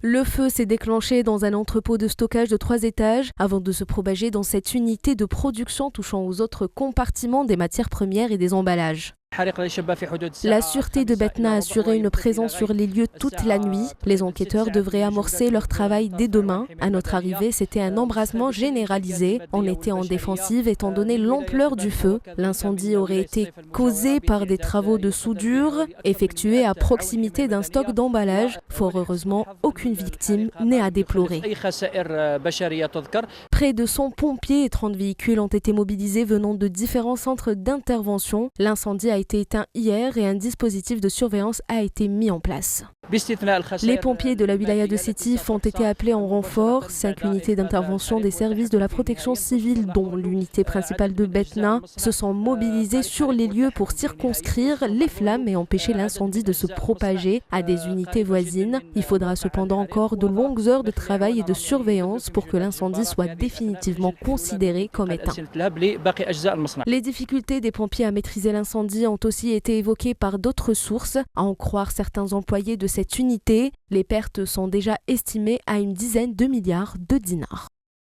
Le feu s'est déclenché dans un entrepôt de stockage de 3 étages avant de se propager dans cette unité de production touchant aux autres compartiments des matières premières et des emballages. La sûreté de Betna a assuré une présence sur les lieux toute la nuit. Les enquêteurs devraient amorcer leur travail dès demain. À notre arrivée, c'était un embrasement généralisé. On était en défensive étant donné l'ampleur du feu. L'incendie aurait été causé par des travaux de soudure effectués à proximité d'un stock d'emballage. Fort heureusement, aucune victime n'est à déplorer. Près de 100 pompiers et 30 véhicules ont été mobilisés venant de différents centres d'intervention. L'incendie a été éteint hier et un dispositif de surveillance a été mis en place. Les pompiers de la wilaya de Sétif ont été appelés en renfort. 5 unités d'intervention des services de la protection civile, dont l'unité principale de Betna, se sont mobilisées sur les lieux pour circonscrire les flammes et empêcher l'incendie de se propager à des unités voisines. Il faudra cependant encore de longues heures de travail et de surveillance pour que l'incendie soit définitivement considéré comme éteint. Les difficultés des pompiers à maîtriser l'incendie ont aussi été évoquées par d'autres sources. À en croire certains employés de cette unité, les pertes sont déjà estimées à une dizaine de milliards de dinars.